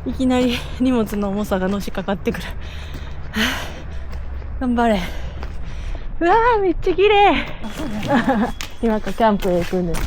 いきなり荷物の重さがのしかかってくる。頑張れ。うわー、めっちゃ綺麗。今からキャンプへ行くんです。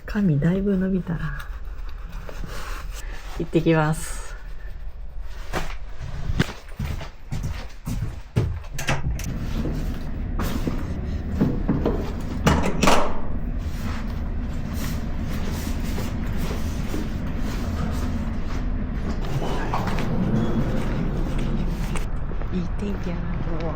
髪だいぶ伸びたな。行ってきます。いい天気やな、今日は。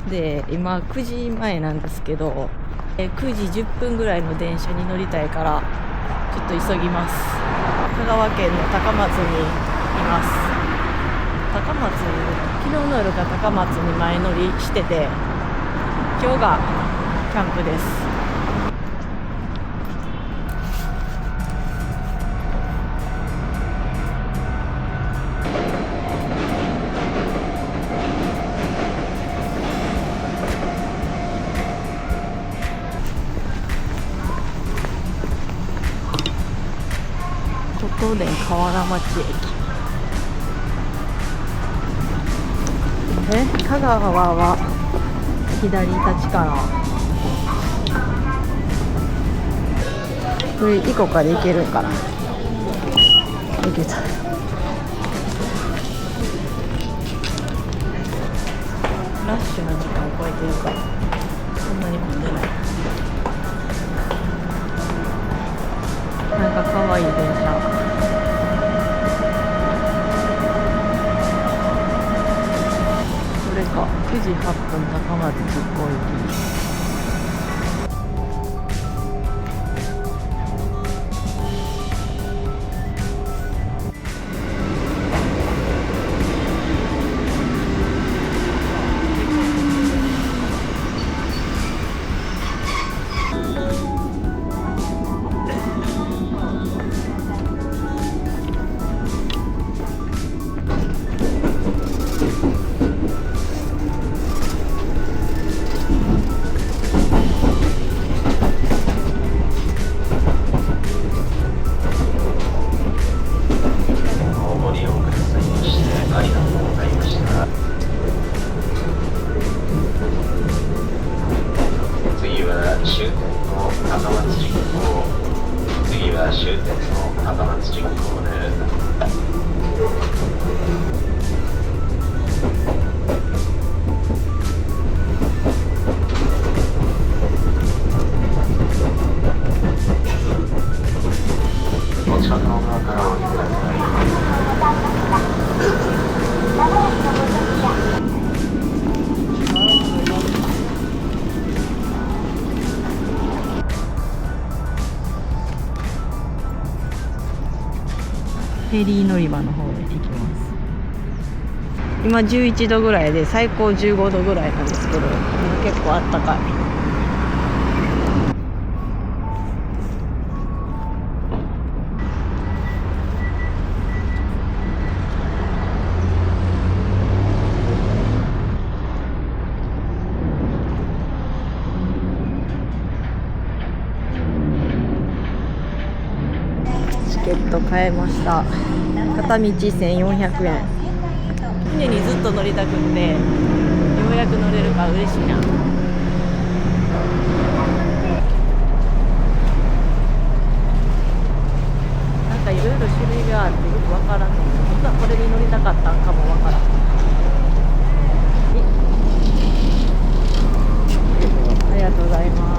で、今9時前なんですけど、9時10分ぐらいの電車に乗りたいからちょっと急ぎます。香川県の高松にいます。高松、昨日の夜が高松に前乗りしてて、今日がキャンプです。東電河原町駅。香川は左立ちかな。これ行こうかで行けるんかな。行けた。ラッシュの時間超えてるからそんなに混んでない。なんか可愛い電車。これか、9時8分高松実行行き。フェリー乗り場の方へ行きます。今11度ぐらいで最高15度ぐらいなんですけど、結構あったかい。ケット買えました。片道1400円。船にずっと乗りたくって、ようやく乗れるから嬉しいな。なんかいろいろ種類があってよくわからんねん。本当はこれに乗りたかったんかもわからん。ありがとうございます。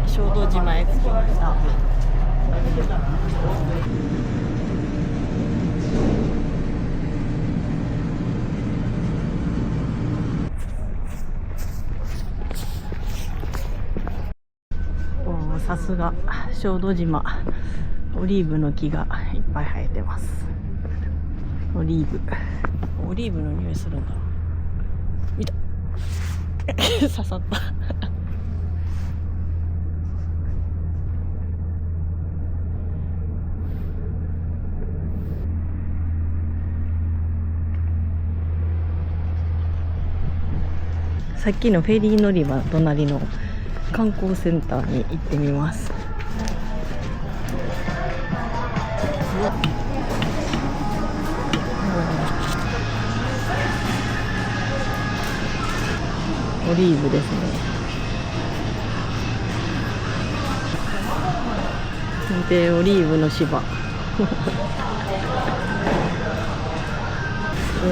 小豆島へ着きました。さすが小豆島、オリーブの木がいっぱい生えてます。オリーブの匂いするんだ。見た刺さったさっきのフェリー乗り場隣の観光センターに行ってみます。オリーブですね。で、オリーブの芝小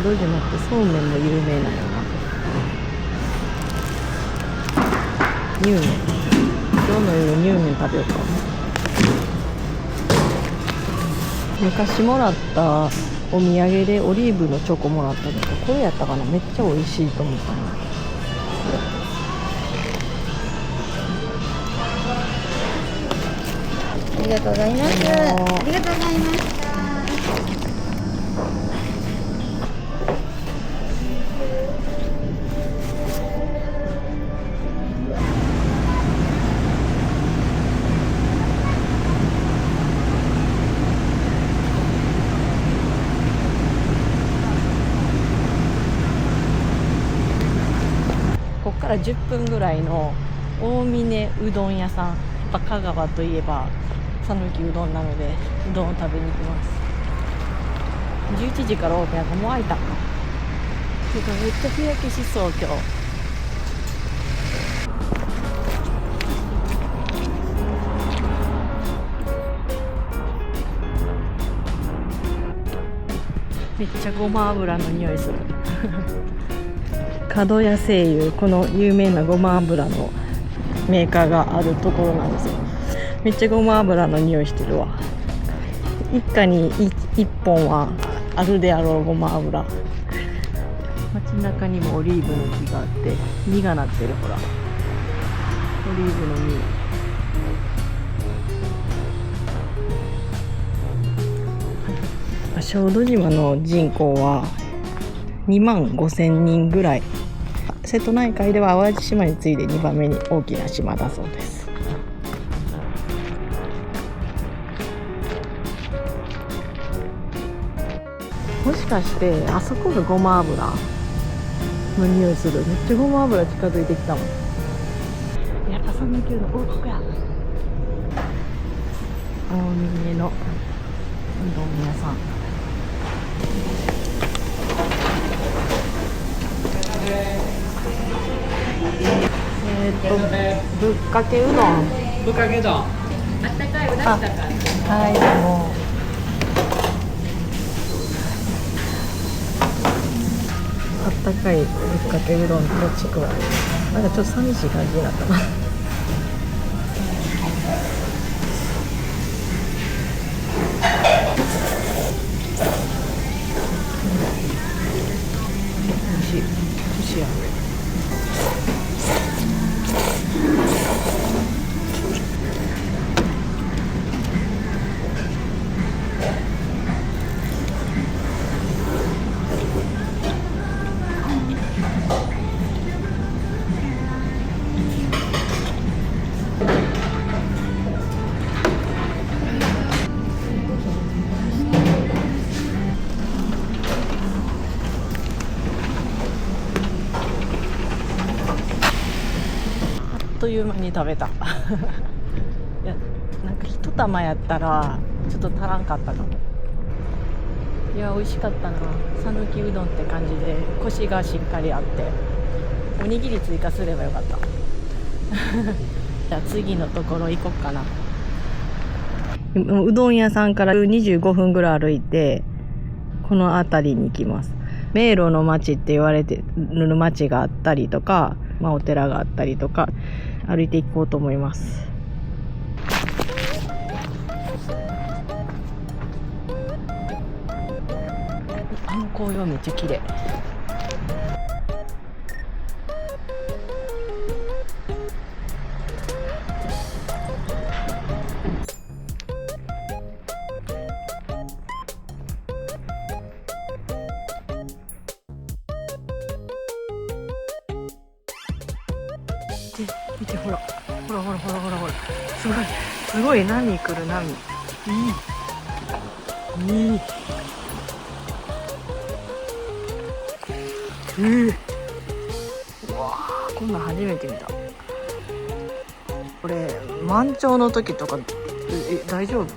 豆島ってそうめんも有名なのな。乳麺、今日の夜乳麺食べようか。昔もらったお土産でオリーブのチョコもらったけど、これやったかな。めっちゃ美味しいと思ったな。ありがとうございます。ありがとうございました。ここから10分ぐらいの大峰うどん屋さん。やっぱ香川といえば讃岐うどんなので、うどんを食べに行きます。11時からオープンやからもう開いたか。てかめっちゃ日焼けしそう今日。めっちゃごま油の匂いする角谷製油、この有名なごま油のメーカーがあるところなんですよ。めっちゃごま油の匂いしてるわ。一家に1本はあるであろうごま油。街中にもオリーブの木があって実がなってる。ほら、オリーブの実。小豆島の人口は25,000人ぐらい。瀬戸内海では淡路島に次いで2番目に大きな島だそうです。もしかしてあそこがごま油の匂いする。めっちゃごま油近づいてきたもん。やっぱ讃岐うどん、ここや。大峰のうどん屋さん。ぶっかけうどん。ぶっかけうどん。あったかいお出汁だから。はい、もう。あったかいぶっかけうどんとちくわ。なんかちょっと寂しい感じになったな。おいしい。寿司や。あっという間に食べた。いや、なんか一玉やったらちょっと足らんかったかも。いや、美味しかったな。讃岐うどんって感じでコシがしっかりあって、おにぎり追加すればよかった。じゃあ次のところ行こっかな。うどん屋さんから25分ぐらい歩いてこの辺りに行きます。迷路の町って言われてる町があったりとか、まあ、お寺があったりとか歩いていこうと思います。あの紅葉めっちゃ綺麗。見て、ほらほらほらほらほらほら、すごいすごい、波来る、波。いいうわー、こんなん初めて見た。これ満潮の時とか大丈夫？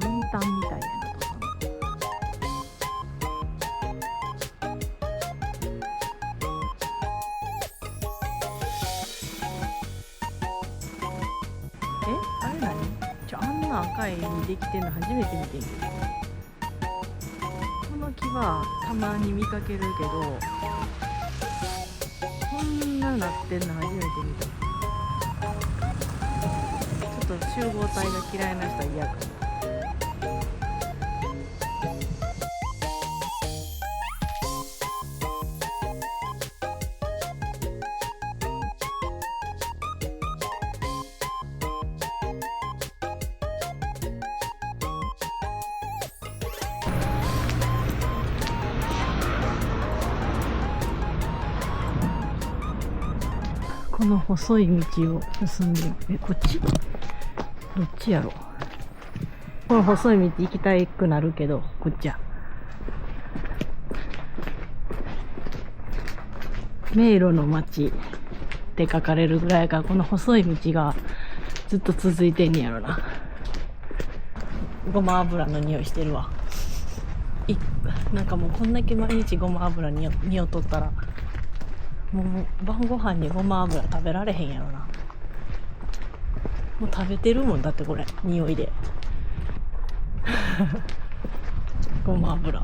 分担みたいなのとかあれ何？あんな赤いにできてんの初めて見てみる。この木はたまに見かけるけど、こんななってんの初めて見た。ちょっと集合体が嫌いな人は嫌かも。この細い道を進んで、こっち？どっちやろ？この細い道行きたくなるけど、こっちや。迷路の町って書かれるぐらいやから、この細い道がずっと続いてんねやろな。ごま油の匂いしてるわ。なんかもうこんだけ毎日ごま油に匂っとったら、もう晩ご飯にごま油食べられへんやろな。もう食べてるもんだって、これ匂いで。ごま油。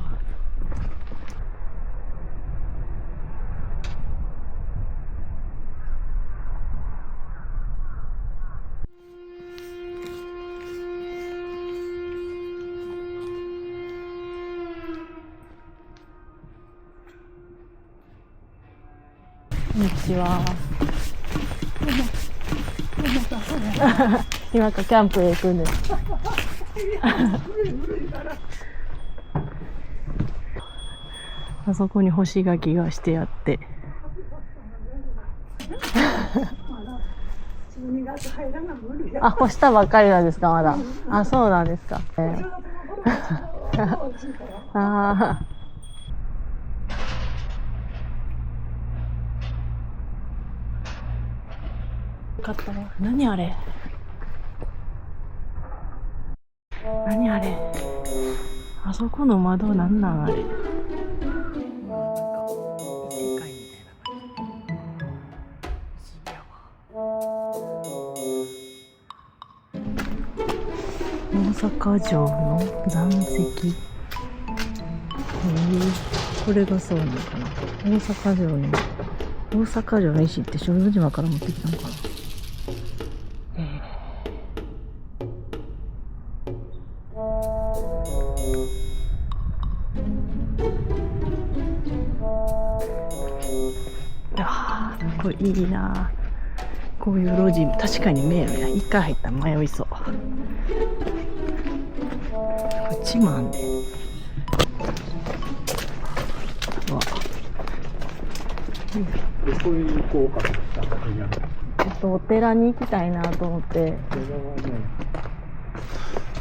こんにちは。今からキャンプへ行くんです。あそこに干し柿がしてあって。あ、干したばっかりなんですか、まだ。あ、そうなんですか。ああ。よかったわ。何あれ。何あれ。あそこの窓なんなんあれ。大阪城の残石。これがそうなのかな。大阪城の石って小豆島から持ってきたのかな。これいいな。こういう路地、確かに迷路や。一回入ったら迷いそう。こっちもあんで。うわ。どこに行こうかと思った。お寺に行きたいなと思って。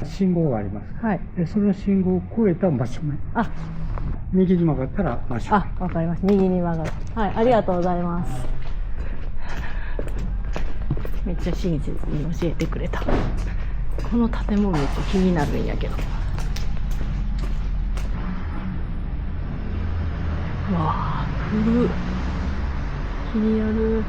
信号があります。はい。で、その信号を越えた場所ね。あ、右に曲がったら場所。あ、わかりました。右に曲がる。はい、ありがとうございます。めっちゃ親切に教えてくれた。この建物めっちゃ気になるんやけど。うわぁ、古い。気になる。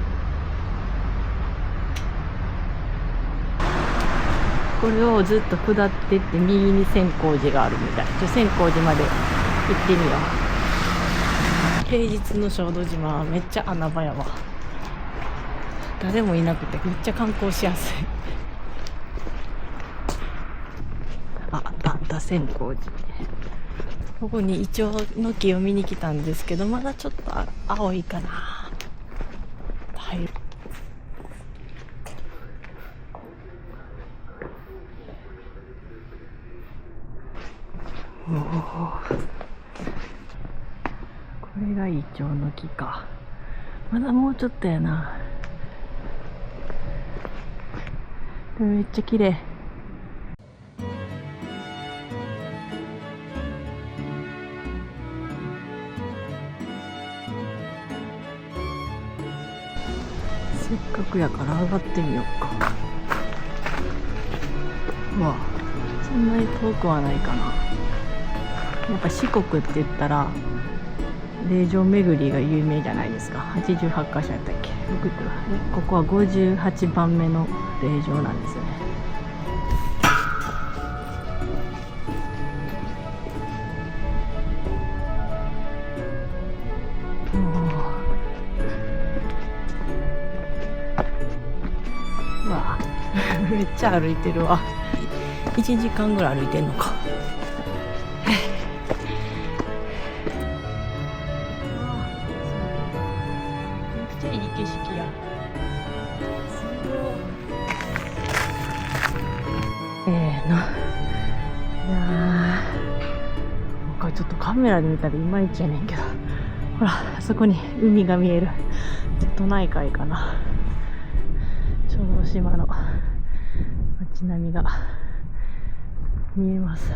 これをずっと下ってって右に千光寺があるみたい。千光寺まで行ってみよう。平日の小豆島はめっちゃ穴場やわ。誰もいなくてめっちゃ観光しやすい。あった千光寺。ここにイチョウの木を見に来たんですけど、まだちょっと青いかな。はい。おー、これがイチョウの木か。まだもうちょっとやな。でもめっちゃ綺麗。せっかくやから上がってみようか。うわ、そんなに遠くはないかな。やっぱ四国って言ったら霊場巡りが有名じゃないですか。88カ所やったっけ。ここは58番目の霊場なんですよね。うわめっちゃ歩いてるわ。1時間ぐらい歩いてんのか。いい景色や。すごい。いやー、これちょっとカメラで見たらいまいちやねんけど、ほらあそこに海が見える。瀬戸内海かな。小豆島の街並みが見えます。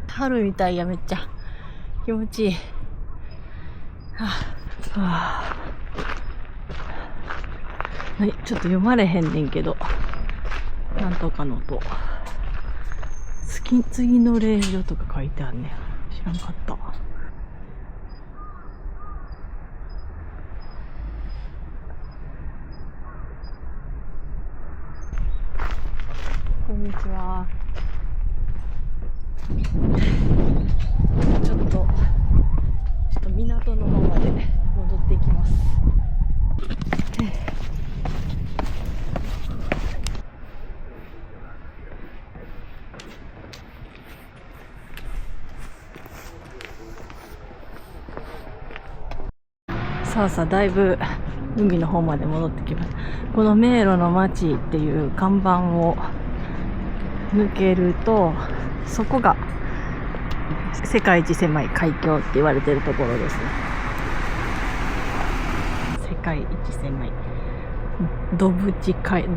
春みたいや。めっちゃ気持ちいい。ちょっと読まれへんねんけど、なんとかのと次の霊場とか書いてあんねん。知らんかった。こんにちは。ちょっと港の方まで戻っていきます。さあさあ、だいぶ海の方まで戻ってきました。この迷路の町っていう看板を抜けると、そこが世界一狭い海峡って言われてるところですね。世界一狭いドフチ海峡、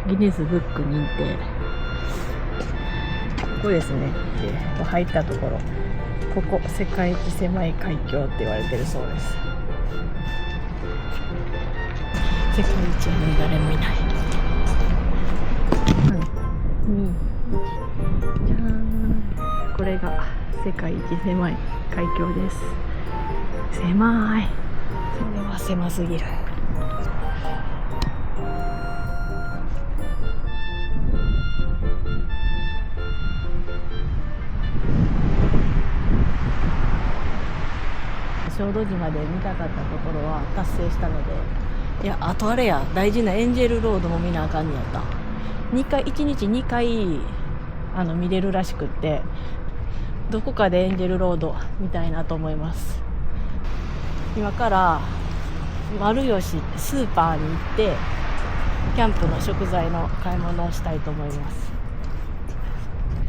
ギネスブック認定。ここですね。で、入ったところ、ここ世界一狭い海峡って言われてるそうです。世界一やのに誰もいない。じゃーん。これが世界一狭い海峡です。狭い。それは狭すぎる。小豆島で見たかったところは達成したので、いや、あとあれや、大事なエンジェルロードも見なあかんねやった。1日2回見れるらしくって、どこかでエンジェルロード見たいなと思います。今から丸吉スーパーに行ってキャンプの食材の買い物をしたいと思います。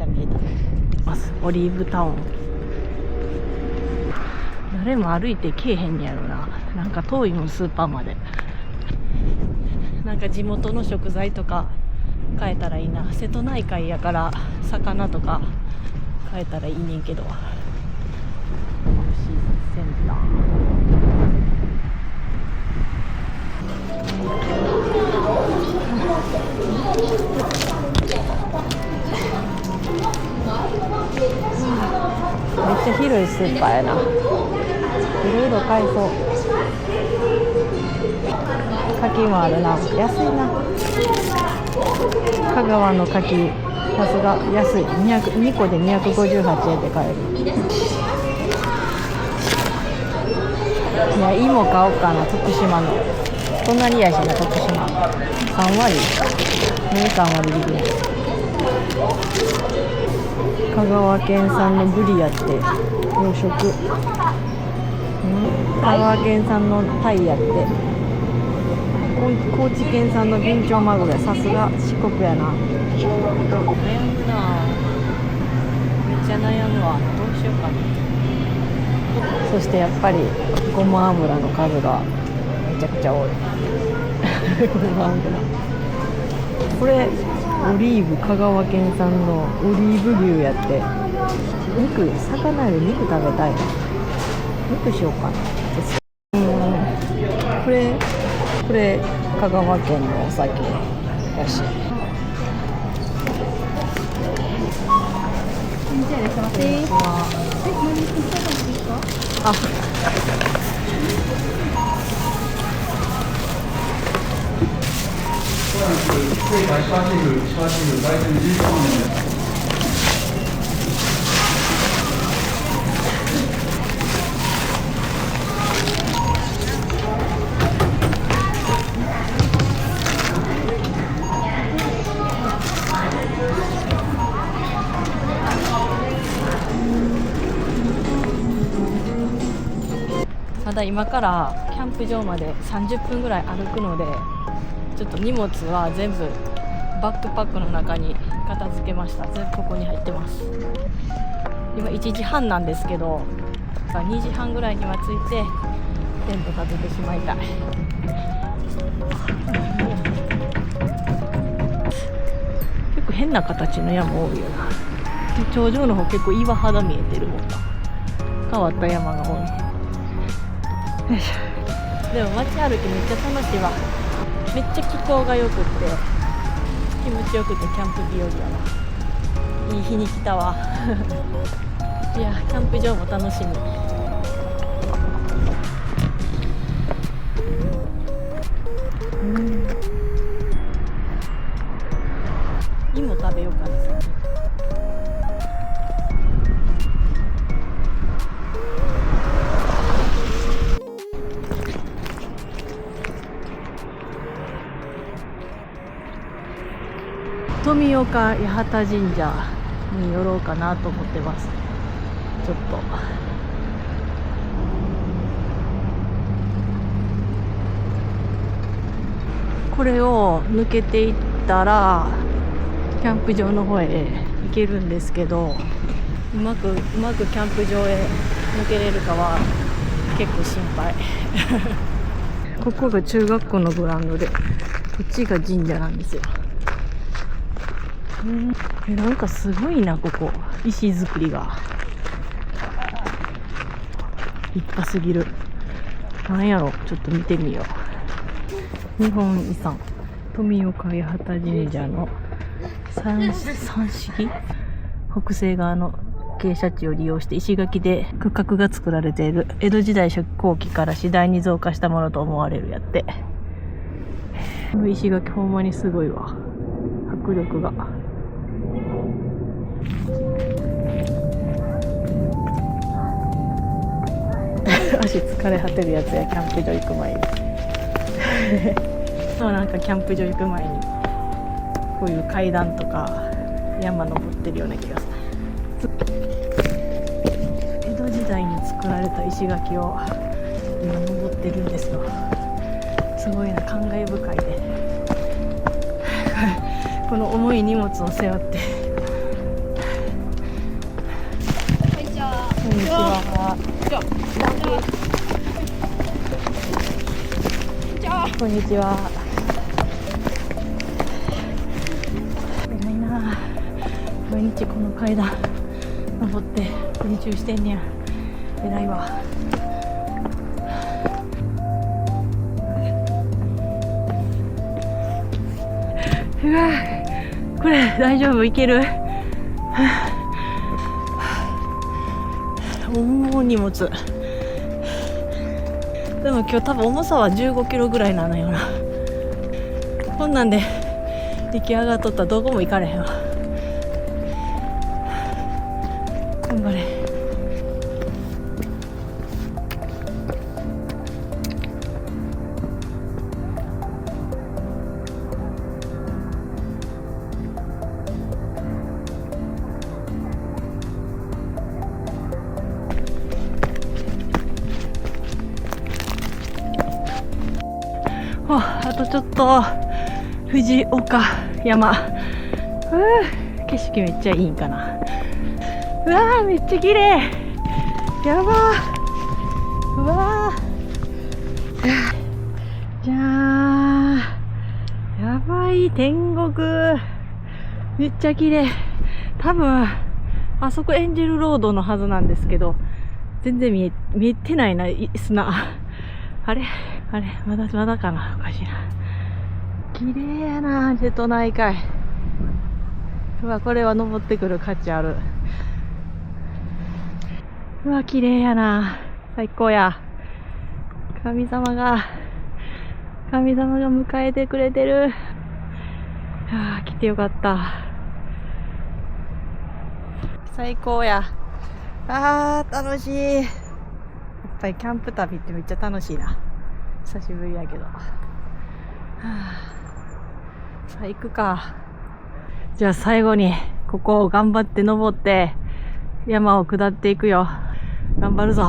見えた。まずオリーブタウン。誰も歩いてけえへんやろな。なんか遠いもん、スーパーまで。なんか地元の食材とか買えたらいいな。瀬戸内海やから魚とか買えたらいいねんけど。センタめっちゃ広いスーパーやな。いろいろ買えそう。柿もあるな。安いな。香川の柿、さすが安い。2個で258円で買える。いや、芋買おうかな。徳島の隣やしな。徳島3割3割引きです。香川県産のブリやって、養殖。香川県産のタイやって、高知県産のビンチョウマグロや。さすが四国やな。悩むな。めっちゃ悩むわ。どうしようかな。そしてやっぱりごま油の数がめちゃくちゃ多い。ごま油。これオリーブ、香川県産のオリーブ牛やって。魚より肉食べたいな。肉しようかな。これ香川県のお酒らしい。あ、まだ今からキャンプ場まで30分ぐらい歩くので、ちょっと荷物は全部バックパックの中に片付けました。全部ここに入ってます。今1時半なんですけど、2時半ぐらいには着いてテント立ててしまいたい。結構変な形の山多いよな。頂上の方結構岩肌見えてるもんな。変わった山が多い。よいしょ。でも街歩きめっちゃ楽しいわ。めっちゃ気候が良くって気持ちよくてキャンプ日和やわ。いい日に来たわ。いや、キャンプ場も楽しみ。芋食べようかな。富岡八幡神社に寄ろうかなと思ってます。ちょっとこれを抜けていったらキャンプ場の方へ行けるんですけど、うまくキャンプ場へ抜けれるかは結構心配ここが中学校のグラウンドで、こっちが神社なんですよ。なんかすごいな、ここ石造りが立派すぎる。なんやろ、ちょっと見てみよう。日本遺産富岡八幡神社の三式北西側の傾斜地を利用して石垣で区画が作られている、江戸時代初期後期から次第に増加したものと思われるやって。この石垣ほんまにすごいわ、迫力が。足疲れ果てるやつや、キャンプ場行く前にそう、なんかキャンプ場行く前にこういう階段とか山登ってるような気がする。江戸時代に作られた石垣を今登ってるんですよ。すごいな、感慨深いでこの重い荷物を背負って。こんにちは。こんにちは。こんにちは。偉いな、毎日この階段登って練習してんねや。偉いわ。うわ、これ大丈夫？いける？重い荷物。でも今日多分重さは15キロぐらいなのよな。こんなんで出来上がっとったらどこも行かれへんわ。頑張れ。あとちょっと藤岡山。景色めっちゃいいんかな。うわー、めっちゃ綺麗。やばー。うわー、じゃー、やばい、天国。めっちゃ綺麗。多分あそこエンジェルロードのはずなんですけど、全然見えてないな、砂。あれまだかな。おかしいな。綺麗やな、瀬戸内海。うわ、これは登ってくる価値ある。うわ、綺麗やな。最高や。神様が迎えてくれてる。来てよかった。最高や。楽しい。やっぱりキャンプ旅ってめっちゃ楽しいな。久しぶりやけど。さあ行くか。じゃあ最後にここを頑張って登って山を下っていくよ。頑張るぞ。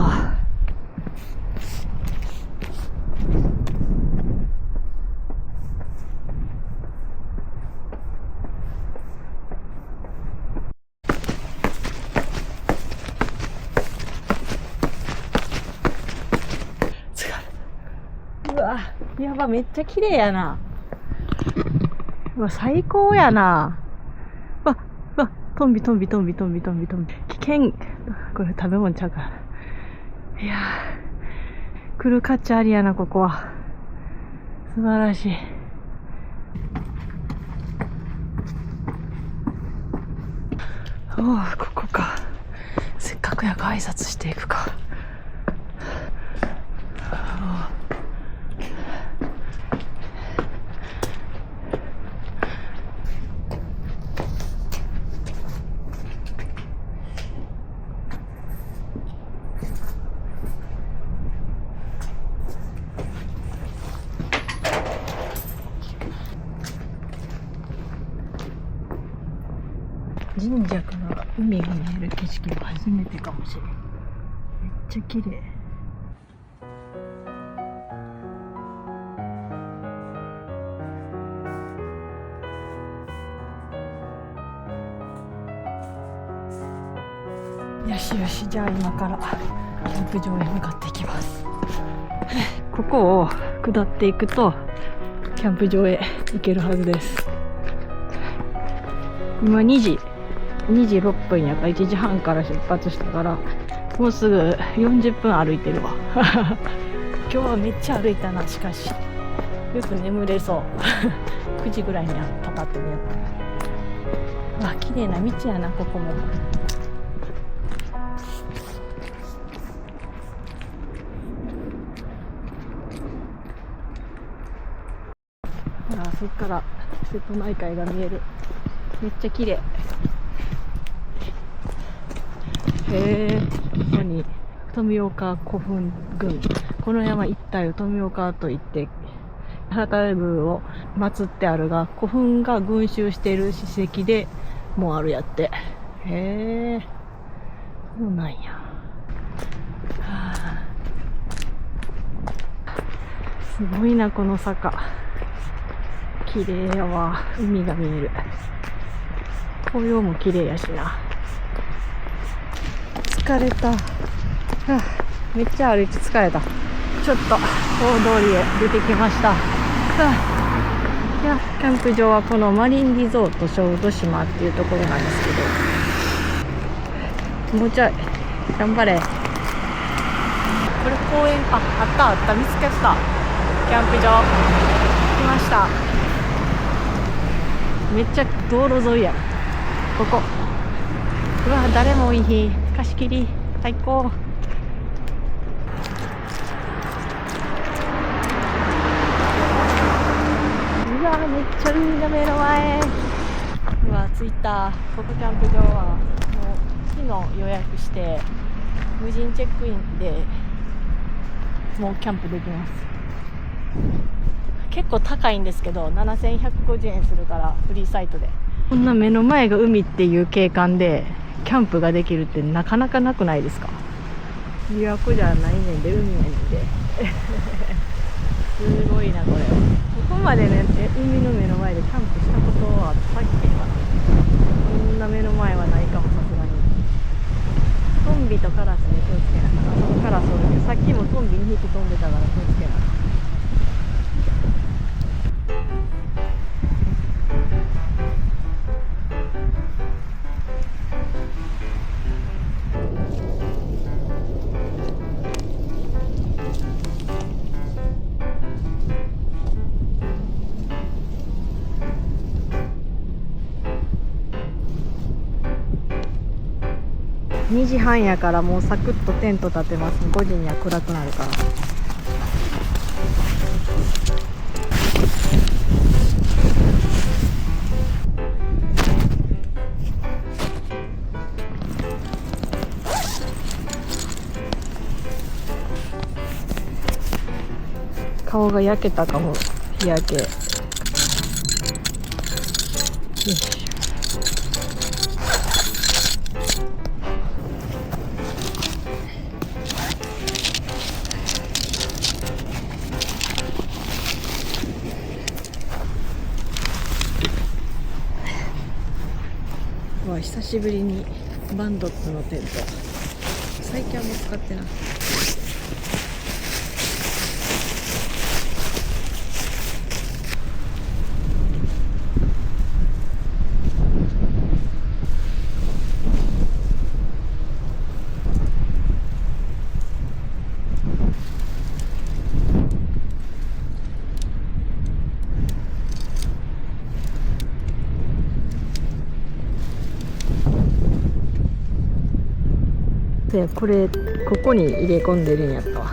うわ、やば、めっちゃ綺麗やな。うわ、最高やな。わ、トンビ。危険。これ食べ物ちゃうから。いやー、来る価値ありやな、ここは。素晴らしい。おぉ、ここか。せっかくやから挨拶していくか。神社から海が見える景色は初めてかもしれん。めっちゃ綺麗。よしよし、じゃあ今からキャンプ場へ向かっていきます。ここを下っていくとキャンプ場へ行けるはずです。今2時6分やから1時半から出発したからもうすぐ40分歩いてるわ。今日はめっちゃ歩いたな。しかしよく眠れそう。9時ぐらいにはパパって寝よう。わ、綺麗な道やな、ここも。そっから瀬戸内海が見える。めっちゃ綺麗。ここに富岡古墳群、この山一帯を富岡といって原田宮を祀ってあるが、古墳が群集している史跡でもあるやって。そうなんや。すごいな、この坂。綺麗やわ。海が見える。紅葉も綺麗やしな。疲れた。めっちゃ歩いて疲れた。ちょっと大通りへ出てきました。いや、キャンプ場はこのマリンリゾート小豆島っていうところなんですけど、もうちょい頑張れ。これ公園、あった見つけた。キャンプ場来ました。めっちゃ道路沿いや。ここ、うわ、誰もいい日、貸し切り最高。うわ、めっちゃ海が目の前。うわ、着いた。ここキャンプ場はもう昨日予約して無人チェックインでもうキャンプできます。結構高いんですけど7150円するからフリーサイトで。こんな目の前が海っていう景観でキャンプができるってなかなかなくないですか？琵琶湖じゃないねんで、海やねんで。すごいなこれ。ここまでね、海の目の前でキャンプしたことはあったっけかな。こんな目の前はないかも、さすがに。トンビとカラスに気をつけながら。カラスおるけど、さっきもトンビ2匹飛んでたから気をつけながら。2時半やからもうサクッとテント立てます。5時には暗くなるから。顔が焼けたかも。日焼け。よいしょ。久しぶりにバンドッツのテント。最近はもう使ってない。で、これここに入れ込んでるんやったわ。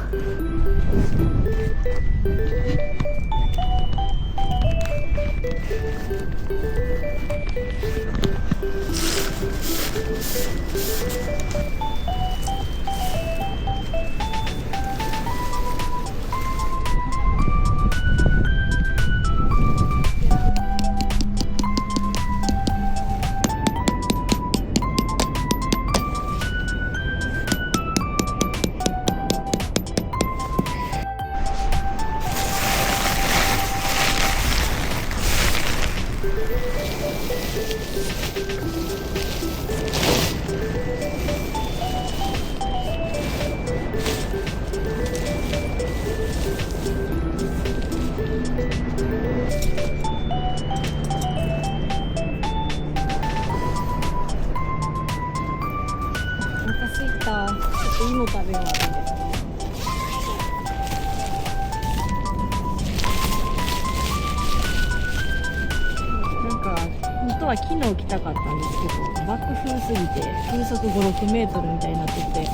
当は昨日来たかったんですけど、爆風すぎて風速5、6メートルみたいになってて、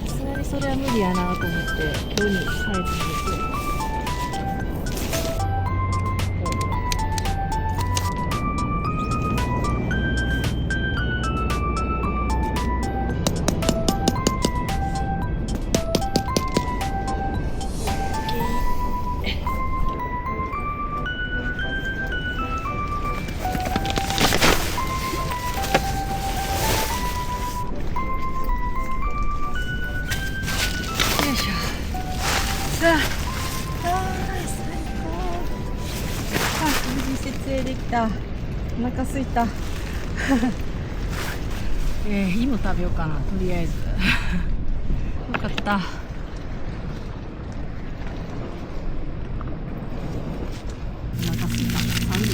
さすがにそれは無理やなと思って今日に変えたんですよ。無事設営できた。お腹すいた。芋食べようかな、とりあえず。よかった。お腹すいた。寒い。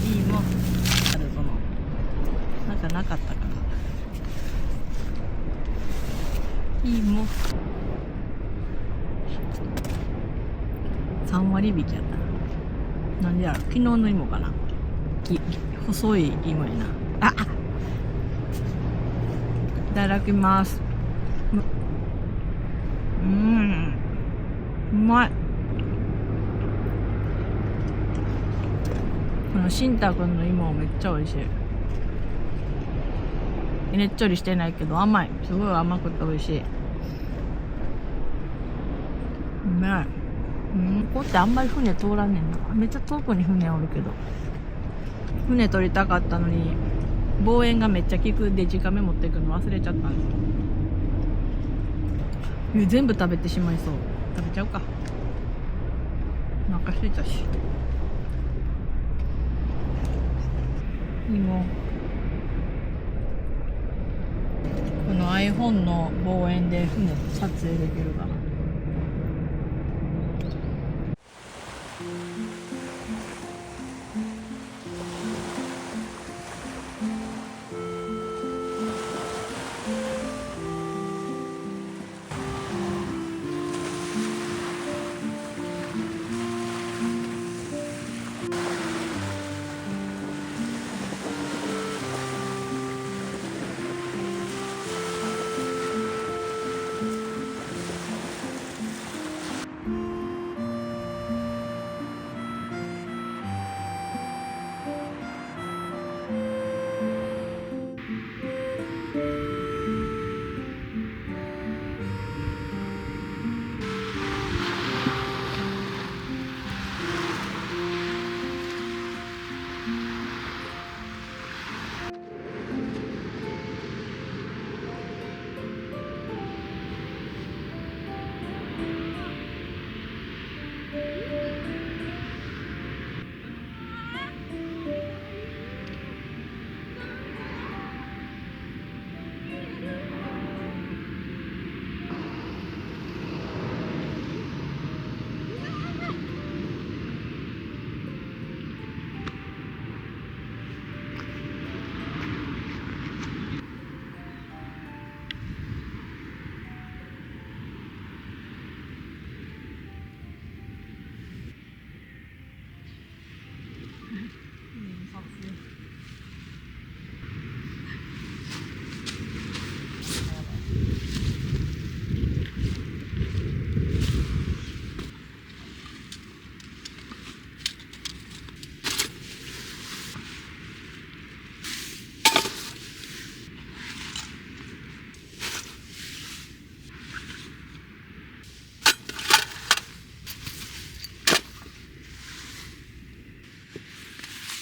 いいも。あるぞの。なんかなかったかな。いいも。3割引きやったな。なんでやろ、昨日の芋かな。細い芋やな。いただきます。うまい。このしんたくんの芋めっちゃ美味しい。ねっちょりしてないけど甘い。すごい甘くて美味しい。うまい。ここってあんまり船通らんねんな。めっちゃ遠くに船おるけど、船取りたかったのに望遠がめっちゃ効くデジカメ持ってくの忘れちゃったんですよ。全部食べてしまいそう。食べちゃうか。お腹空いたし。いいもん。この iPhone の望遠で船撮影できるかな。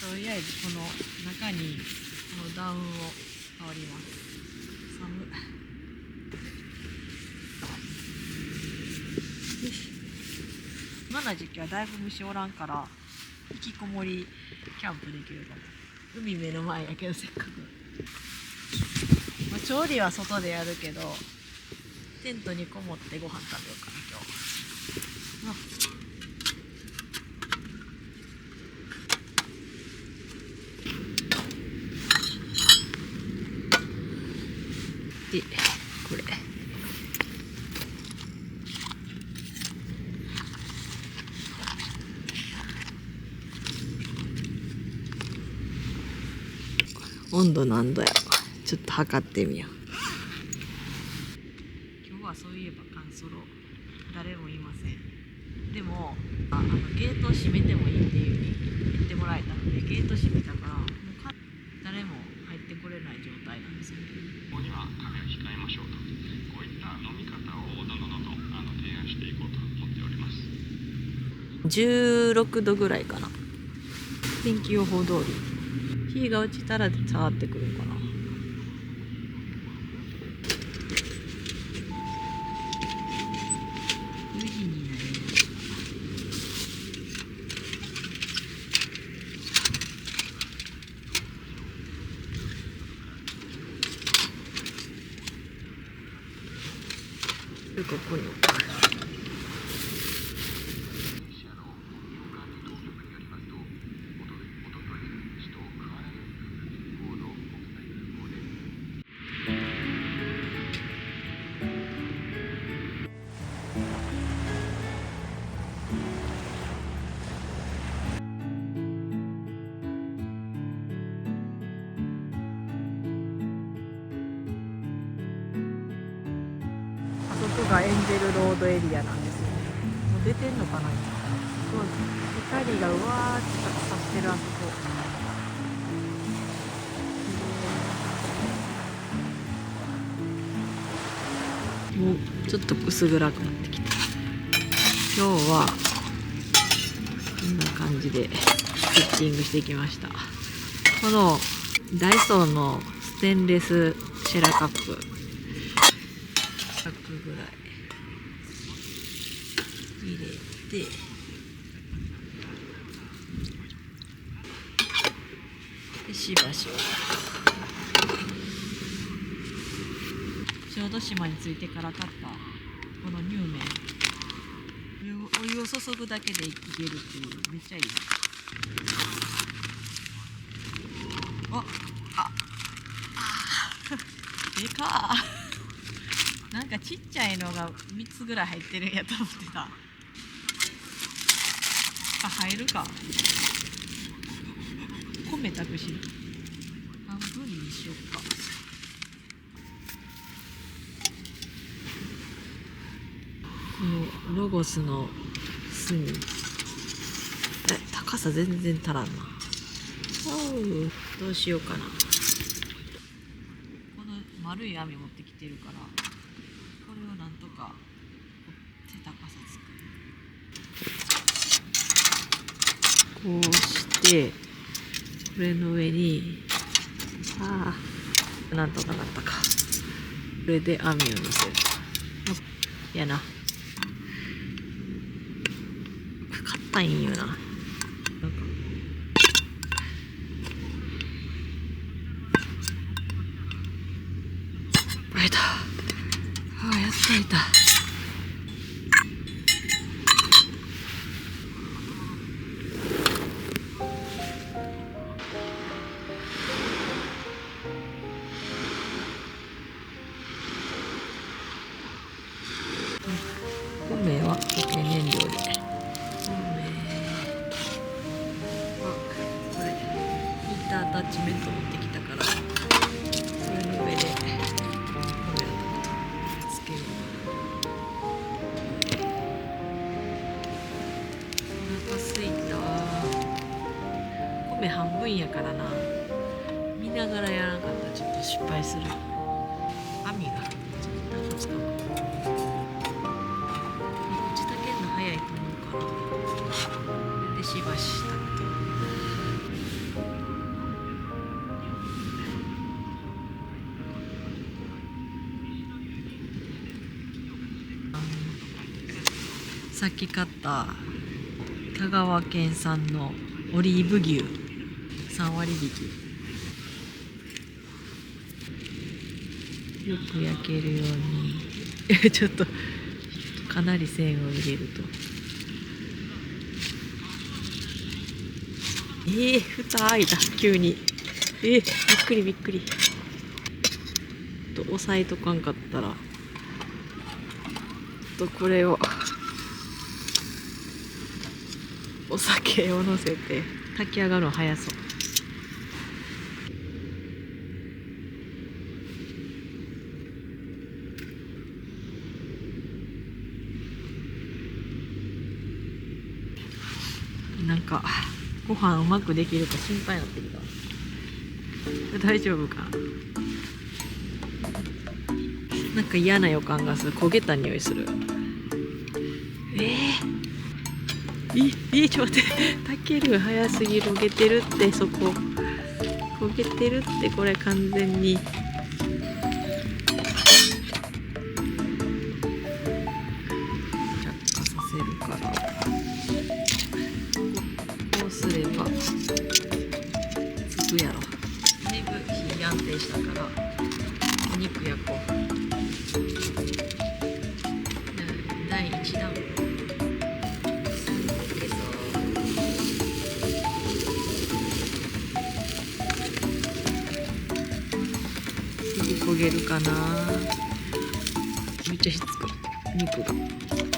とりあえずこの中にこのダウンを羽織ります。寒い。よし。今の時期はだいぶ虫おらんから引きこもりキャンプできるかも。海目の前やけどせっかく。調理は外でやるけどテントにこもってご飯食べようかな今日。でこれ温度何度やろ。ちょっと測ってみよう。今日はそういえばカンソロ誰もいません。でもゲートを閉めてもいいっていう風に言ってもらえたので、ゲート閉めたからもう誰も入ってこれない状態なんですよね。ここにはカフェを控えましょうと、こういった飲み方をどんどん提案していこうと思っております。16度ぐらいかな。天気予報通り日が落ちたら下がってくるかな。9時になりました。ここに置く。あそこがエンジェルロードエリアなんですよね。もう出てんのかな今。そう、光がうわーって差してるあそこ。もうちょっと薄暗くなってきた。今日はこんな感じでセッティングしてきました。このダイソーのステンレスシェラカップ100ぐらい入れて、でしばしば小豆島に着いてから買ったこの乳麺、お湯を注ぐだけでいけるっていうめっちゃいい。でかーなんかちっちゃいのが3つぐらい入ってるんやと思ってた。入るか。米炊くし半分にしよっか。このロゴスの炭、高さ全然足らんな。どうしようかな。この丸い網持ってきてるから、これをなんとか手高さ作る。こうしてこれの上になんとかなったか。これで網を乗せる。やな。硬いんよな。開いた。やっと開いた。米は燃料で。これヒーターアタッチメント持ってきたから、これの上で米をつける。お腹すいた。米半分やからな。見ながらやらなかったらちょっと失敗する。網がちょっと長つかむ。早いと思うから、これでしばし炊くと。さっき買った香川県産のオリーブ牛3割引き。よく焼けるようにちょっとかなり線を入れると、蓋開いた急に。びっくりびっくり。押さえとかんかったらこれをお酒をのせて炊き上がるの早そう。なんかご飯うまくできるか心配になってきた。大丈夫かな。なんか嫌な予感がする。焦げた匂いする。ちょっと待って、たける早すぎる。焦げてるって。そこ焦げてるって。これ完全に着火させるから、こうすればつくやろ。だいぶ火安定したからお肉焼こう。第1弾焦げるかな。めっちゃしつこい肉が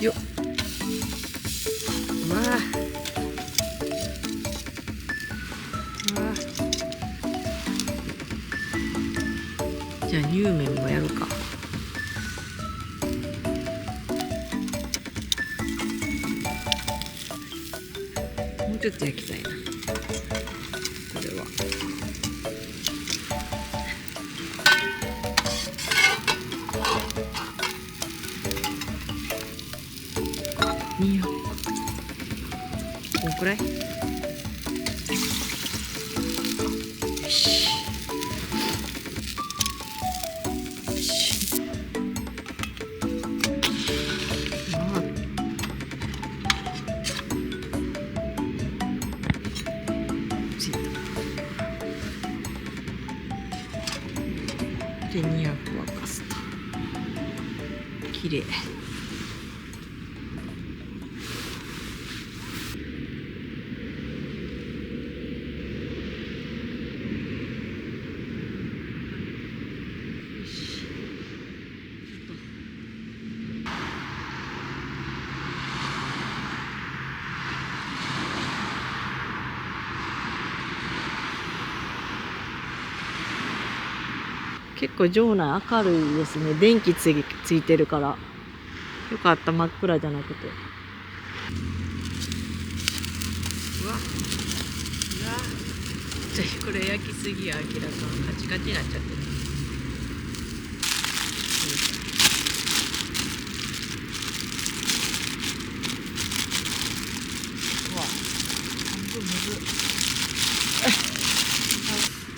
よっ。わあじゃあ乳麺もやるか。もうちょっと焼きたいなこれは。こんくらい。よしで200沸かすときれい。結構場内明るいですね。電気ついてるからよかった。真っ暗じゃなくて。うわこれ焼きすぎや。明らかカチカチになっちゃってる。うわ半分むずっ。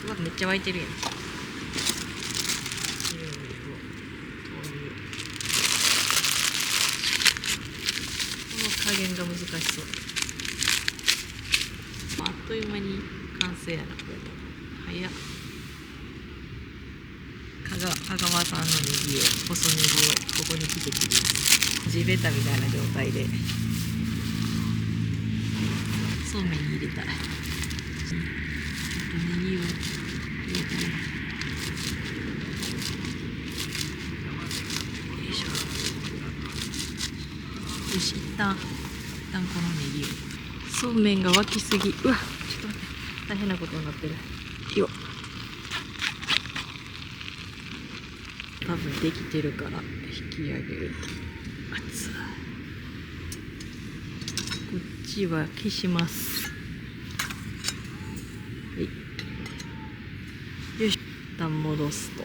うわめっちゃ沸いてるやん。加減が難しそう。あっという間に完成やな。これ早っ。香川産のネギを、細ネギをここに切って切ります。地べたみたいな状態でそうめんに入れたい。ネギを入れてよいしょ。よし、一旦このネギを。そうめんが沸きすぎ。うわちょっと待って、大変なことになってるよ。多分できてるから引き上げる。熱い。こっちは消します。はい、よし、一旦戻すと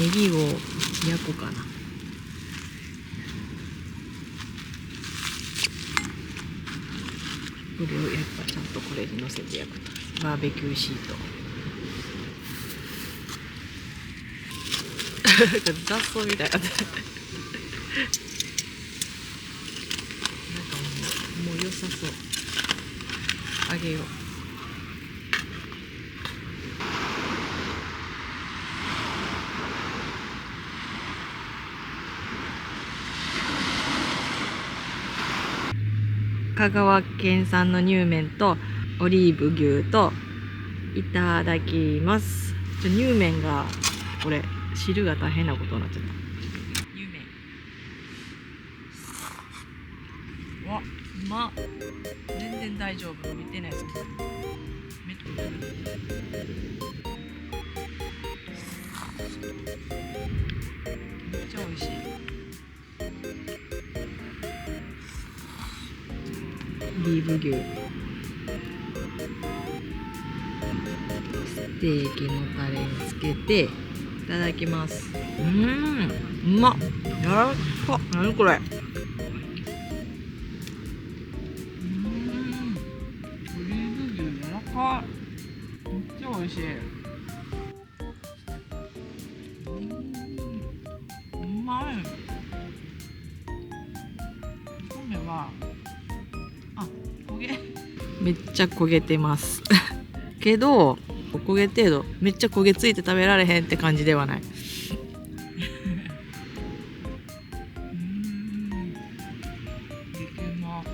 ネギを焼こうかな。これをやっぱちゃんとこれに乗せて焼くと。バーベキューシート雑草みたいななんかもう良さそう。あげよう。香川県産の乳麺とオリーブ牛といただきます。乳麺がこれ汁が大変なことになっちゃった。乳麺わっうまっ。全然大丈夫。伸びてない。めっちゃ美味しい。ビーフ牛、ステーキのタレにつけていただきます。うまっ、柔らかっ。何これ。オリーブ牛柔らかい。めっちゃ美味しい。うまい。米はめっちゃ焦げてますけど、焦げ程度、めっちゃ焦げついて食べられへんって感じではない。いけます。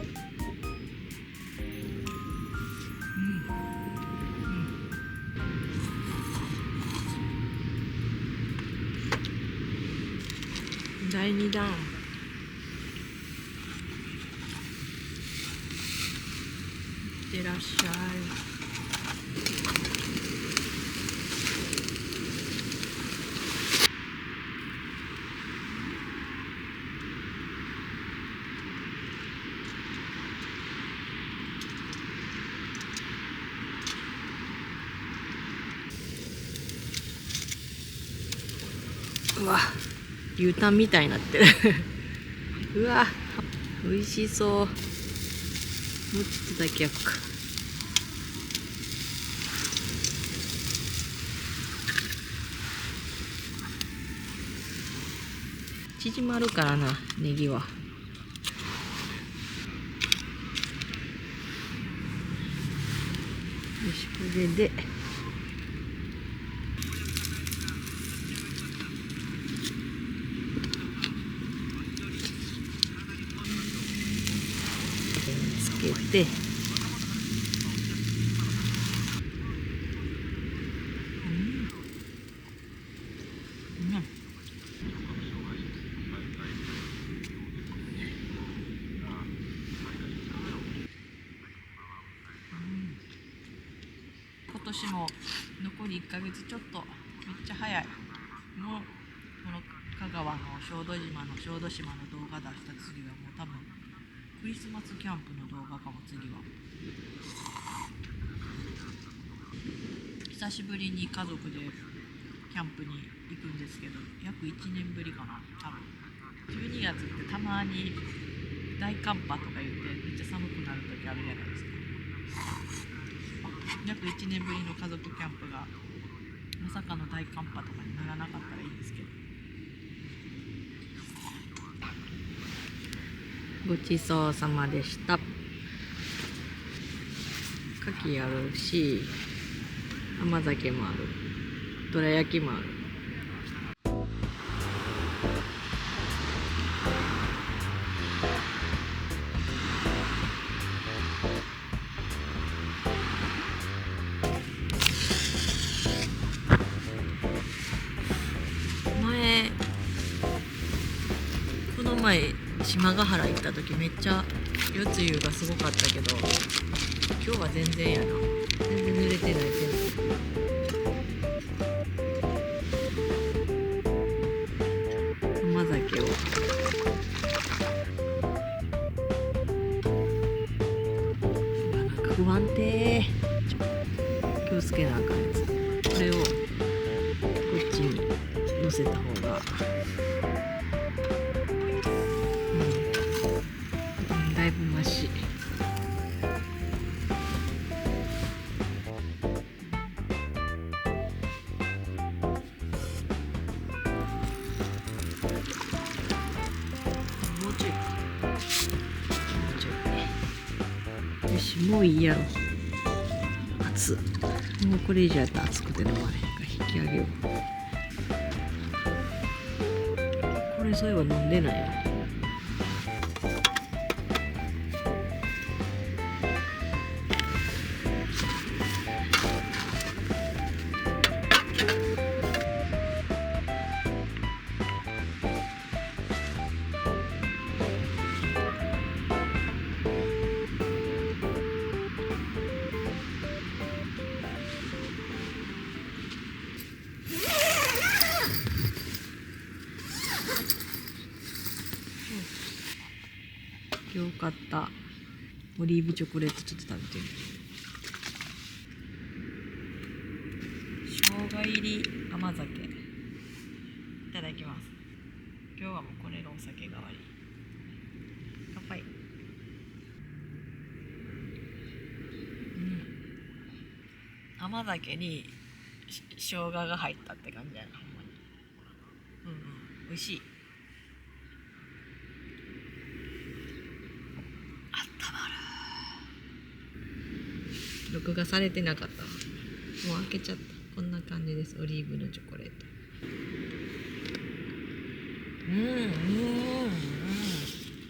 第2弾。いってらっしゃい。うわ、牛タンみたいになってるうわ、美味しそう。もうちょっとだけ焼くか。縮まるからな、ネギは。よし、これでつけて、今年も残り1ヶ月ちょっと、めっちゃ早い。もうこの香川の小豆島の動画出した次はもう多分クリスマスキャンプの動画かも。次は久しぶりに家族でキャンプに行くんですけど、約1年ぶりかな多分。12月ってたまに大寒波とか言ってめっちゃ寒くなる時あるじゃないですか。約1年ぶりの家族キャンプがまさかの大寒波とかにならなかったらいいんですけど。ごちそうさまでした。牡蠣あるし、甘酒もある、どら焼きもある。この前島ヶ原行った時めっちゃ夜露がすごかったけど、今日は全然やな。全然濡れてない。甘酒をなんか不安定。気をつけなあかんやつ。これをこっちに乗せた方がだいぶマシ。もうちょいか。もうちょい。よし、もういいやろ。熱っ。もうこれ以上やったら熱くて飲まれへんから引き上げよう。これそういえば飲んでないよね。よかった。オリーブチョコレートちょっと食べてみる。生姜入り甘酒いただきます。今日はもうこれがお酒代わり。乾杯。甘酒に生姜が入ったって感じやな、ほんまに。美味しい。あったまる。録画されてなかったわ。もう開けちゃった。こんな感じです。オリーブのチョコレート。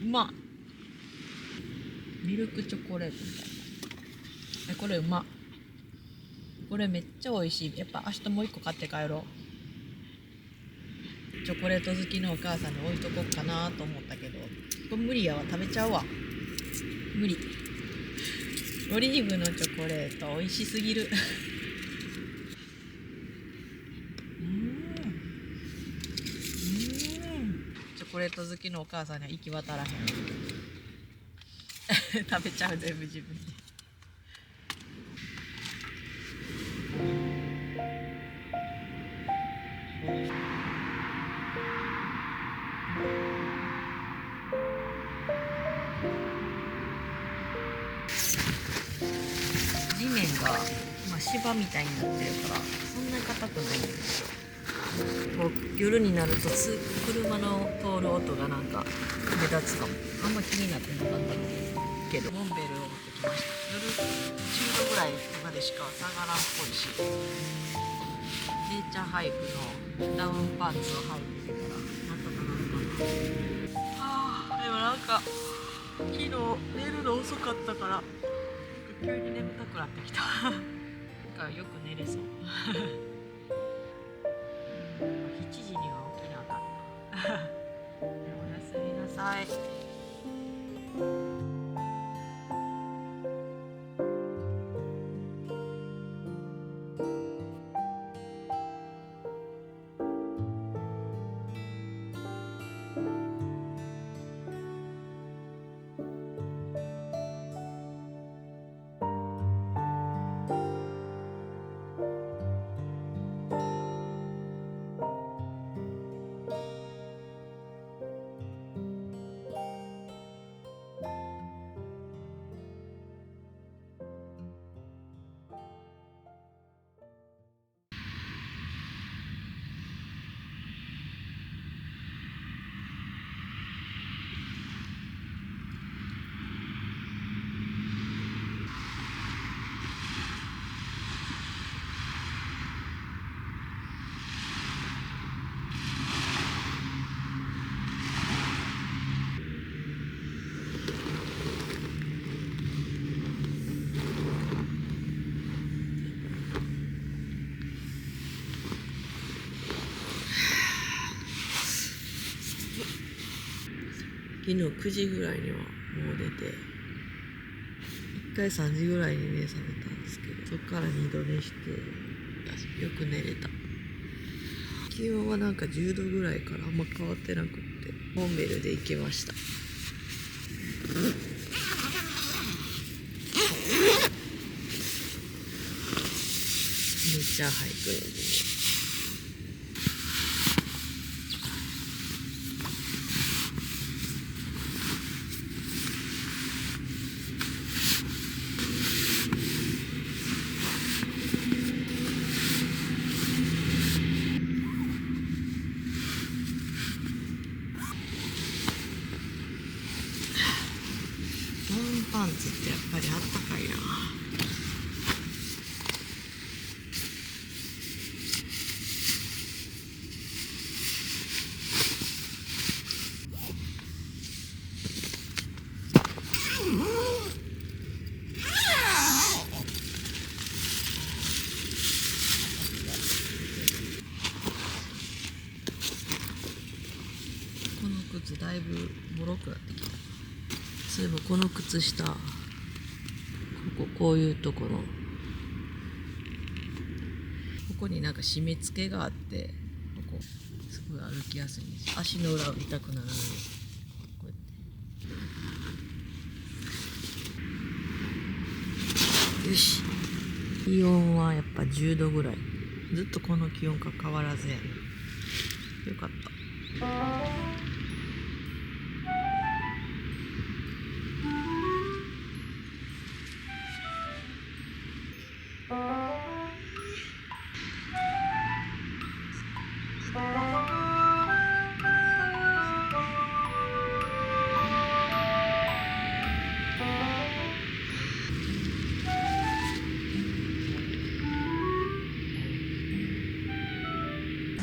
うまっ。ミルクチョコレートみたいな。これうまっ。これめっちゃ美味しい。やっぱ明日もう一個買って帰ろう。チョコレート好きのお母さんに置いとこうかなと思ったけど、これ無理やわ。食べちゃうわ。無理。オリーブのチョコレート美味しすぎる。チョコレート好きのお母さんには行き渡らへん。食べちゃう、全部自分で。地面が今芝みたいになってるからそんなに硬くないんですよ。こう夜になると車の通る音がなんか目立つかも。あんま気になってなかったけど、モンベルを持ってきました。夜10度ぐらいまでしか下がらんっぽいし、ネイチャーハイクのダウンパンツを履いてからなんとかなるかな。でもなんか昨日寝るの遅かったから急に眠たくなってきた。なんかよく寝れそう。7時には起きなあかんな。おやすみなさい。昨日9時ぐらいにはもう出て、1回3時ぐらいに目覚めたんですけど、そっから2度寝してよく寝れた。気温はなんか10度ぐらいからあんま変わってなくって、モンベルで行けました。ネイチャーハイクの地面。パンツってやっぱりあったかいな。この靴だいぶボロくなってきた。そういえばこの靴下、こういうところ、ここになんか締め付けがあって、ここすごい歩きやすいんです。足の裏を痛くならないです。こうやってよし。気温はやっぱ10度ぐらい。ずっとこの気温か変わらずやね。よかった。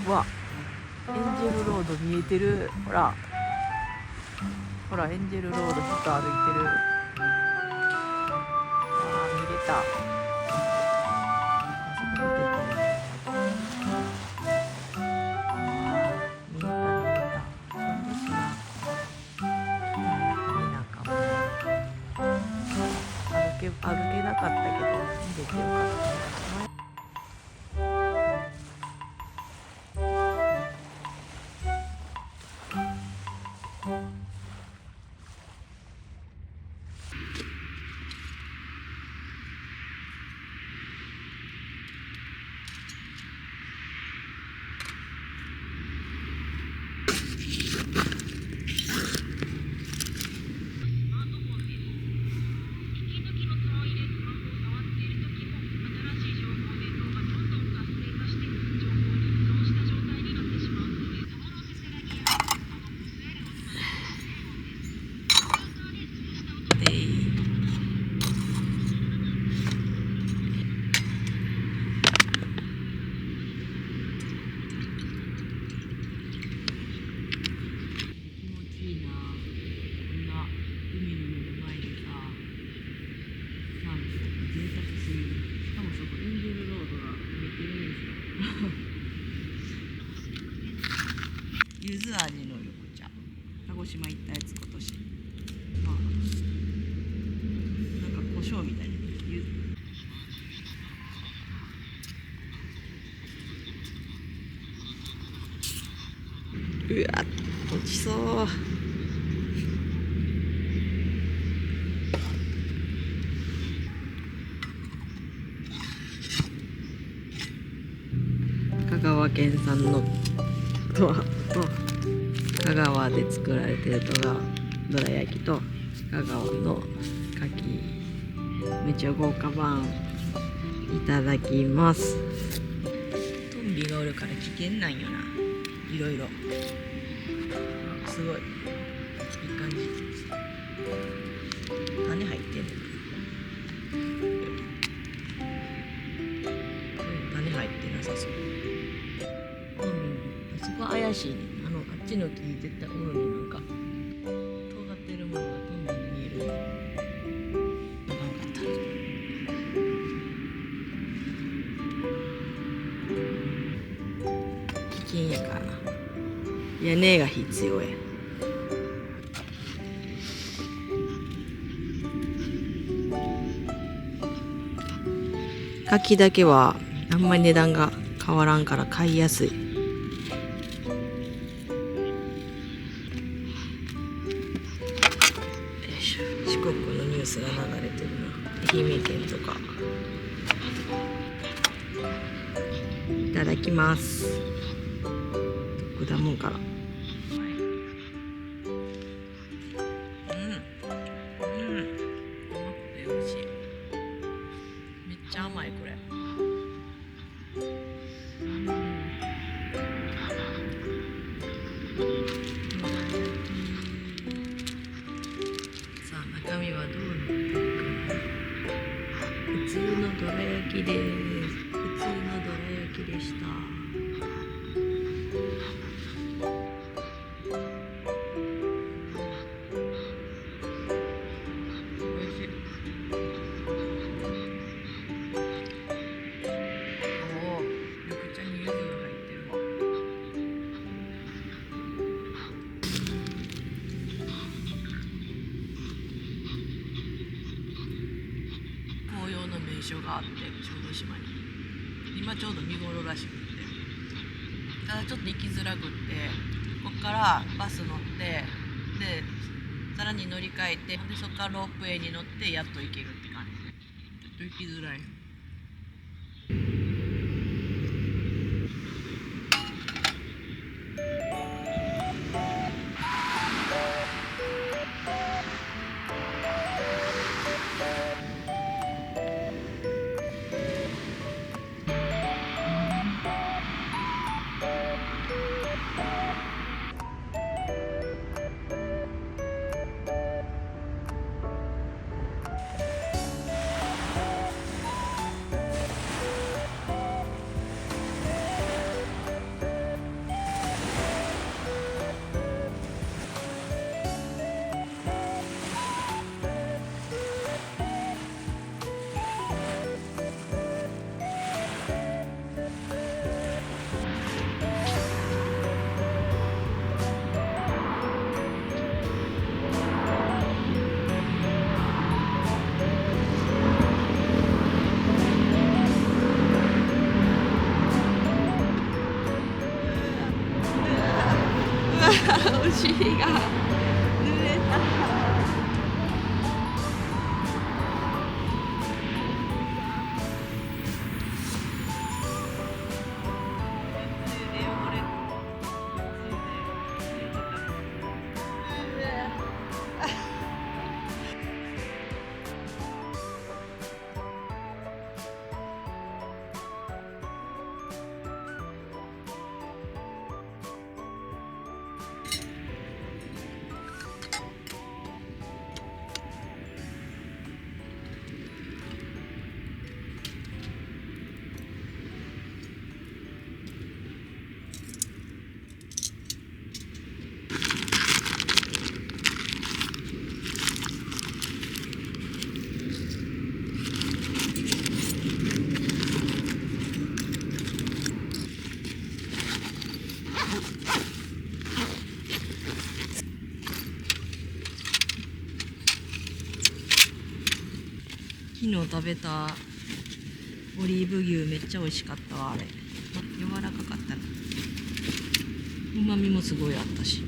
わ、エンジェルロード見えてる。ほらほら、エンジェルロード人歩いてる。あー、見れた。あそこ見てたね。見えた見えた。そんですな。見なかも。歩けなかったけど見れてよかった。ゆず味の緑茶、鹿児島行ったやつ今年。まあなんか胡椒みたいなゆうわ、落ちそう。香川県産のと香川で作られてるどら焼きと香川の牡蠣、めっちゃ豪華版いただきます。トンビがおるから危険なんよな、いろいろ。すごいいい感じ。種入ってんねん。種入ってなさそう。あそこ怪しいね。あっちの木絶対おるね。なんか尖ってるものがトンビに見える。あかんかった。危険やからな。屋根が必要や。柿だけはあんまり値段が変わらんから買いやすい。四国のニュースが流れてるな。愛媛県とか。いただきます。果物から。甘くて美味しい。めっちゃ甘いこれ。さあ、中身はどうなってるかな。普通のどら焼きです。普通のどら焼きでした。おいしい。おお、緑茶に柚子が入ってるわ。紅葉の名所があって、小豆島に今ちょうど見頃らしくて、ただちょっと行きづらくって、こっからバス乗って、でさらに乗り換えて、でそこからロープウェイに乗ってやっと行けるって感じ。と行きづらい。お尻が濡れた。昨日食べたオリーブ牛めっちゃ美味しかったわ。あれ柔らかかったな。うまみもすごいあったし。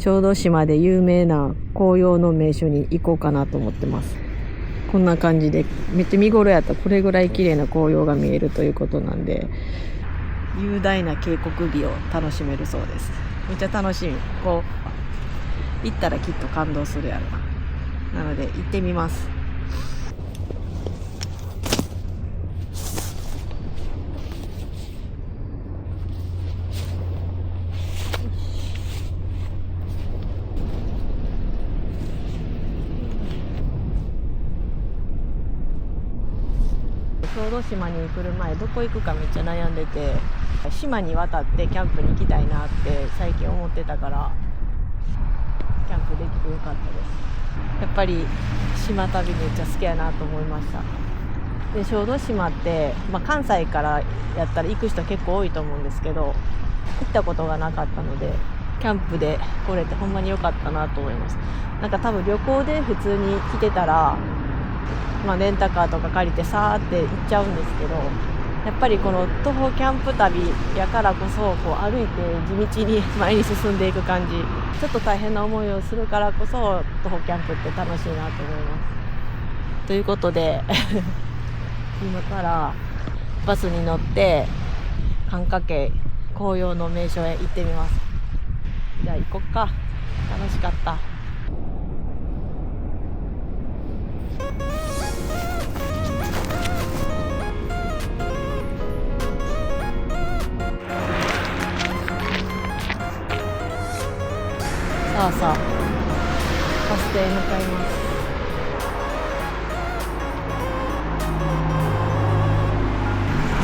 小豆島で有名な紅葉の名所に行こうかなと思ってます。こんな感じでめっちゃ見頃やったらこれぐらい綺麗な紅葉が見えるということなんで、雄大な渓谷美を楽しめるそうです。めっちゃ楽しみ。こう行ったらきっと感動するやろな。なので行ってみます。小豆島に来る前どこ行くかめっちゃ悩んでて、島に渡ってキャンプに行きたいなって最近思ってたから、キャンプできてよかったです。やっぱり島旅めっちゃ好きやなと思いました。で小豆島って、関西からやったら行く人結構多いと思うんですけど、行ったことがなかったのでキャンプで来れてほんまに良かったなと思います。なんか多分旅行で普通に来てたらレンタカーとか借りてさーって行っちゃうんですけど、やっぱりこの徒歩キャンプ旅やからこそこう歩いて地道に前に進んでいく感じ、ちょっと大変な思いをするからこそ徒歩キャンプって楽しいなと思います。ということで今からバスに乗って寒霞渓紅葉の名所へ行ってみます。じゃあ行こっか。楽しかった。さあさあバス停へ向かいます。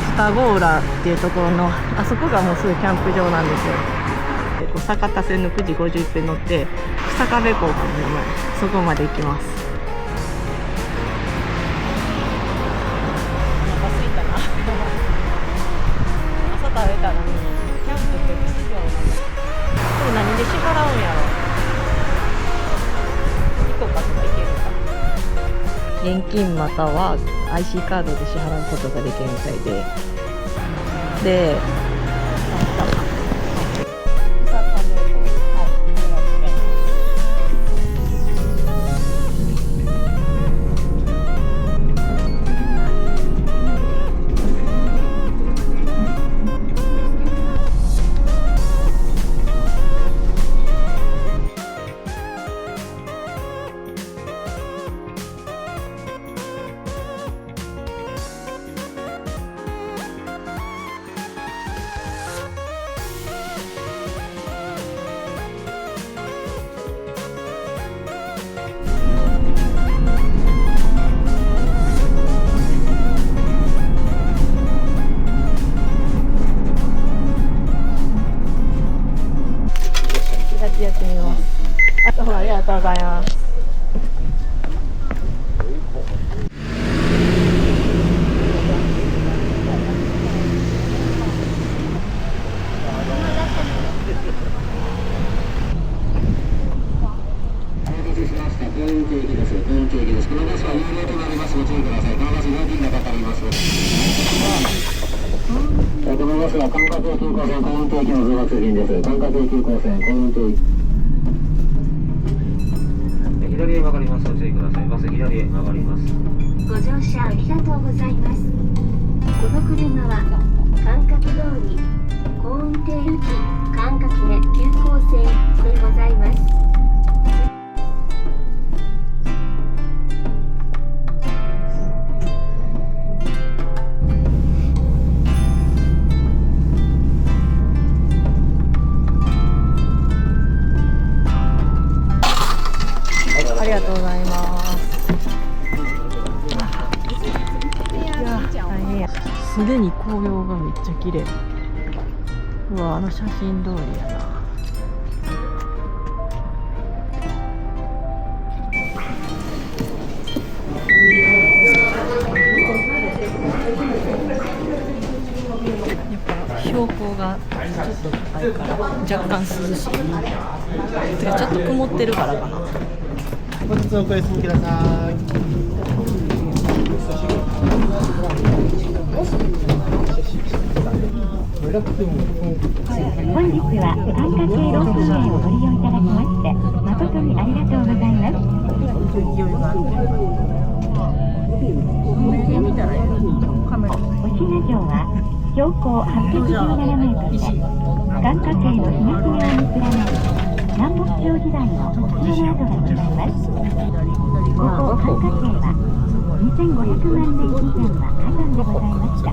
スタゴーラっていうところのあそこがもうすぐキャンプ場なんですよ。酒田線の9時51分乗って日下部港かの名前、そこまで行きます。お腹すいたな朝食べたのにキャンプって不思議なんだ。これ何で支払うんやろ。行こうかとか行けるか。現金または IC カードで支払うことができるみたいで、やってみます。ありがとうございます。このバスは寒霞渓急行線幸運亭駅の通学便です。寒霞渓急行線幸運亭左へ曲がります。ご注意ください。バス左へ曲がります。ご乗車ありがとうございます。この車は寒霞通り幸運亭行き寒霞渓急行線でございます。ありがとうございます。大変や。すでに紅葉がめっちゃ綺麗。うわ、写真通りやな。やっぱ標高がちょっと高いから若干涼しい。てかちょっと曇ってるからかな。本日お休みください。これ本日は感化系ロープウェイをご利用いただきまして誠にありがとうございます。お比嘉城は標高817メートルで感化系の東側に連なる南北朝時代の沖縄跡がございます。ここ感化系は2500万年以前は火山でございました。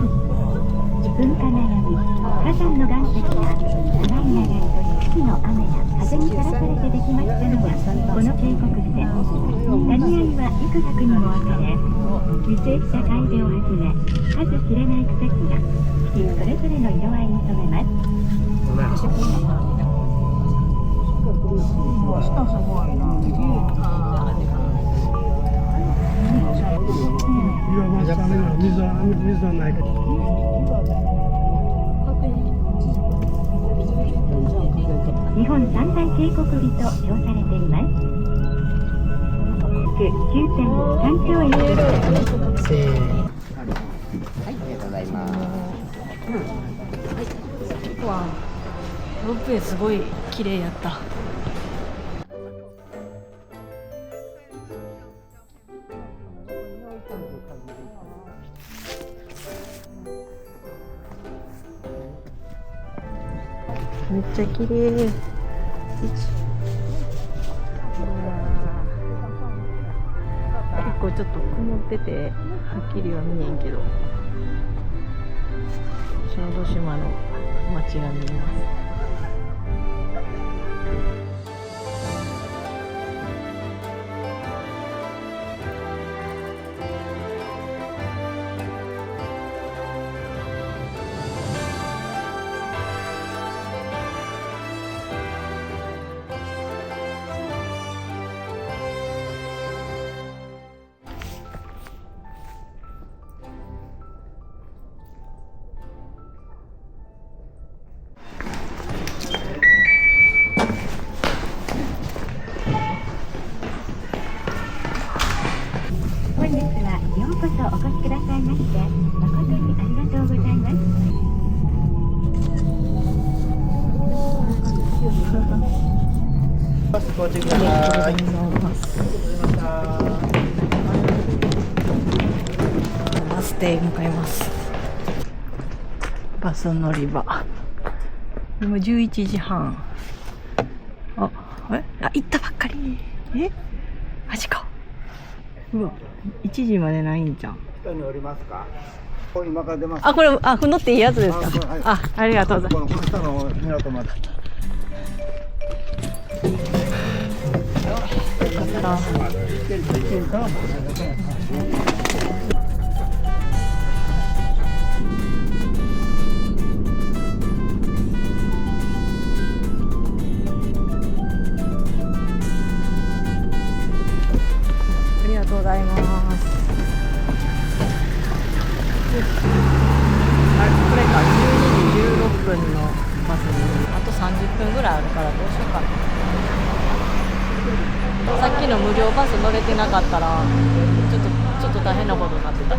噴火により火山の岩石が長い流れと四季の雨や風にさらされてできましたのがこの渓谷美で、谷あいはいくつにも分かれ、樹生した海辺をはじめ数知れない草木が四季それぞれの色合いに染めます。岩場の水はないか。日本三大渓谷美と称されています。9.3兆円わあ、ロープウェイすごい綺麗やった。めっちゃ綺麗。結構ちょっと曇っててはっきりは見えんけど、小豆島の街が見えます。本日はようこそお越しくださいまして誠にありがとうございます。ありがとうございます。バス停へ向かいます。バス乗り場。今11時半。あ、行ったばっかり。マジか。うわ、1時までないんじゃん。下に降りますか。今から出ます。これ乗っていいやつですか。ありがとうございます。この下の港まで。よかった。ありがとうございます。これか、12時16分のバスにあと30分ぐらいあるからどうしようかな。さっきの無料バス乗れてなかったらちょっと大変なことになってた。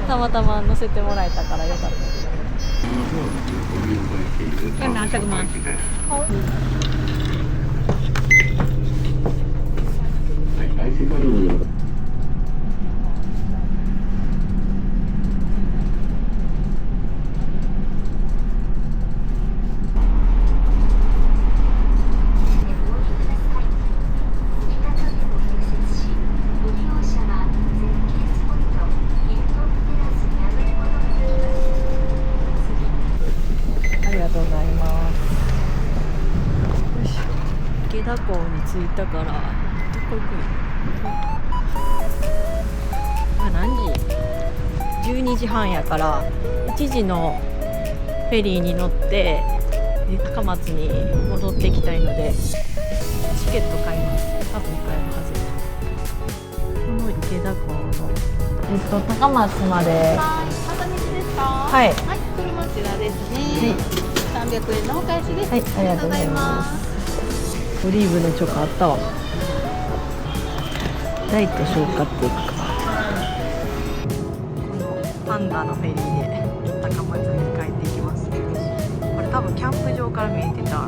たまたま乗せてもらえたからよかった。池田港に着いたから、どこ行くの？何時？12時半やから1時のフェリーに乗って高松に戻ってきたいのでチケット買います。多分買えるはず。この池田港の高松まで。片道ですか？はい。はい、車こちらですね。300円のお返しです。はい、ありがとうございます。オリーブのチョコあったわ。大と小買っていくか。このパンダのフェリーで高松に帰っていきます。多分キャンプ場から見えてた